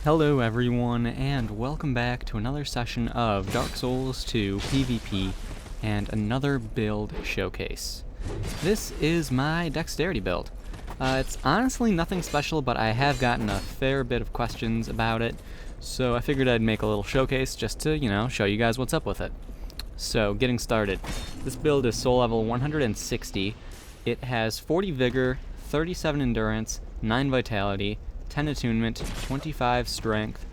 Hello everyone, and welcome back to another session of Dark Souls 2 PvP and another build showcase. This is my Dexterity build. It's honestly nothing special, but I have gotten a fair bit of questions about it, so I figured I'd make a little showcase just to, show you guys what's up with it. So, getting started. This build is soul level 160. It has 40 vigor, 37 endurance, 9 vitality, 10 attunement, 25 strength,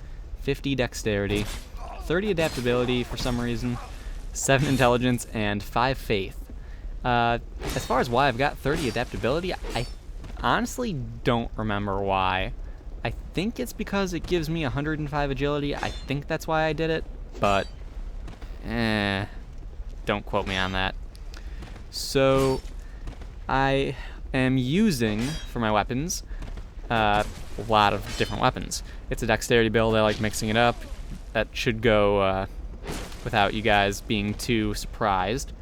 50 dexterity, 30 adaptability for some reason, 7 intelligence, and 5 faith. As far as why I've got 30 adaptability, I honestly don't remember why. I think it's because it gives me 105 agility. I think that's why I did it, but don't quote me on that. So I am using, for my weapons, a lot of different weapons. It's a dexterity build. I like mixing it up. That should go without you guys being too surprised.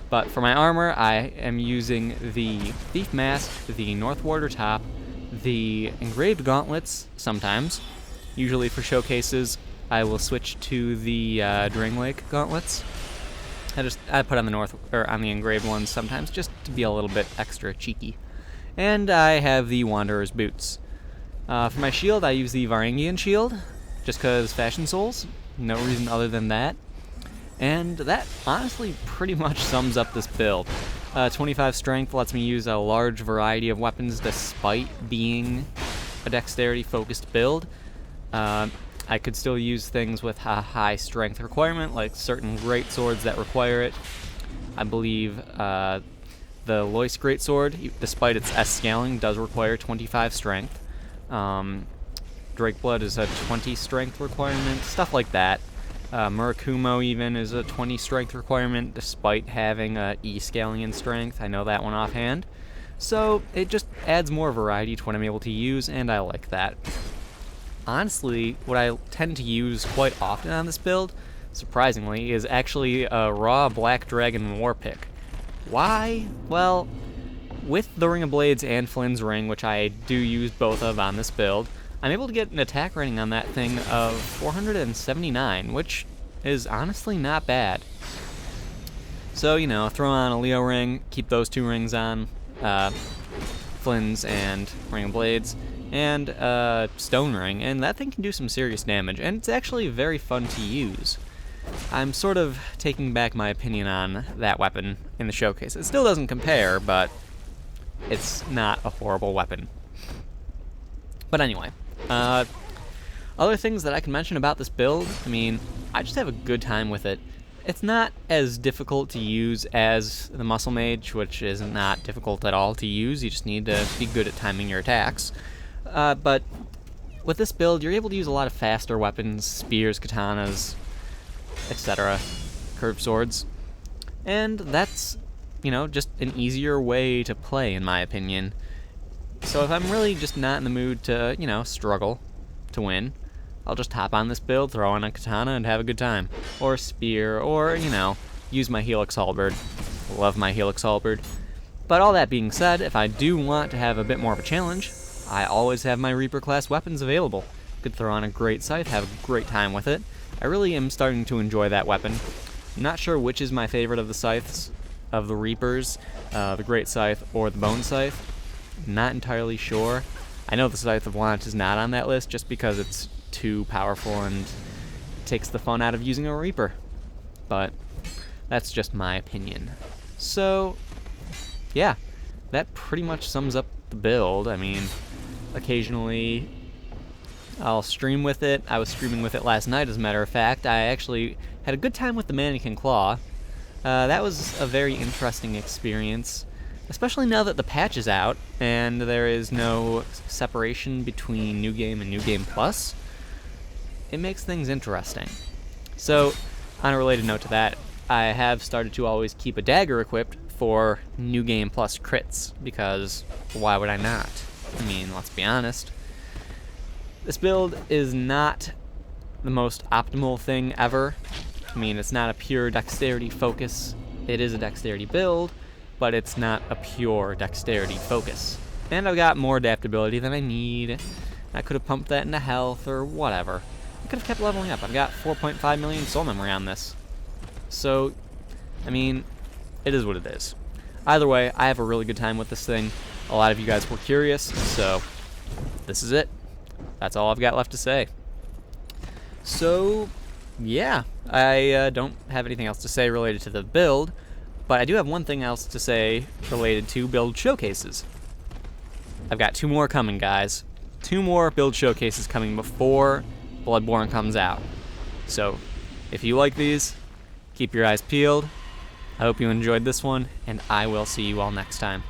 But for my armor, I am using the Thief Mask, the North Warder Top, the Engraved Gauntlets sometimes. Usually for showcases, I will switch to the Drain Lake Gauntlets. I put on the engraved ones sometimes just to be a little bit extra cheeky. And I have the Wanderer's Boots. For my shield, I use the Varangian Shield, just because Fashion Souls. No reason other than that. And that honestly pretty much sums up this build. 25 strength lets me use a large variety of weapons despite being a dexterity-focused build. I could still use things with a high strength requirement, like certain great swords that require it. I believe the Lois Greatsword, despite its S scaling, does require 25 strength. Drakeblood is a 20 strength requirement, stuff like that. Murakumo even is a 20 strength requirement, despite having a E scaling in strength. I know that one offhand. So it just adds more variety to what I'm able to use, and I like that. Honestly, what I tend to use quite often on this build, surprisingly, is actually a raw Black Dragon War Pick. Why? Well, with the Ring of Blades and Flynn's Ring, which I do use both of on this build, I'm able to get an attack rating on that thing of 479, which is honestly not bad. So, throw on a Leo ring, keep those two rings on, Flynn's and Ring of Blades, and Stone Ring, and that thing can do some serious damage, and it's actually very fun to use. I'm sort of taking back my opinion on that weapon in the showcase. It still doesn't compare, but it's not a horrible weapon. But anyway, other things that I can mention about this build, I just have a good time with it. It's not as difficult to use as the Muscle Mage, which is not difficult at all to use. You just need to be good at timing your attacks. But with this build, you're able to use a lot of faster weapons, spears, katanas, etc., curved swords. And that's, just an easier way to play, in my opinion. So if I'm really just not in the mood to, struggle to win, I'll just hop on this build, throw on a katana, and have a good time. Or a spear, or, use my Helix Halberd. Love my Helix Halberd. But all that being said, if I do want to have a bit more of a challenge, I always have my Reaper class weapons available. Could throw on a great scythe, have a great time with it. I really am starting to enjoy that weapon. I'm not sure which is my favorite of the scythes, of the Reapers, the Great Scythe or the Bone Scythe. Not entirely sure. I know the Scythe of Want is not on that list just because it's too powerful and takes the fun out of using a Reaper. But that's just my opinion. So, yeah, that pretty much sums up the build. Occasionally I'll stream with it. I was streaming with it last night, as a matter of fact. I actually had a good time with the Mannequin Claw. That was a very interesting experience, especially now that the patch is out and there is no separation between New Game and New Game Plus. It makes things interesting. So, on a related note to that, I have started to always keep a dagger equipped for New Game Plus crits, because why would I not? Let's be honest. This build is not the most optimal thing ever. It's not a pure dexterity focus. It is a dexterity build, but it's not a pure dexterity focus. And I've got more adaptability than I need. I could have pumped that into health or whatever. I could have kept leveling up. I've got 4.5 million soul memory on this. So, I mean, it is what it is. Either way, I have a really good time with this thing. A lot of you guys were curious, so this is it. That's all I've got left to say. So, yeah, I don't have anything else to say related to the build, but I do have one thing else to say related to build showcases. I've got 2 more coming, guys. 2 more build showcases coming before Bloodborne comes out. So, if you like these, keep your eyes peeled. I hope you enjoyed this one, and I will see you all next time.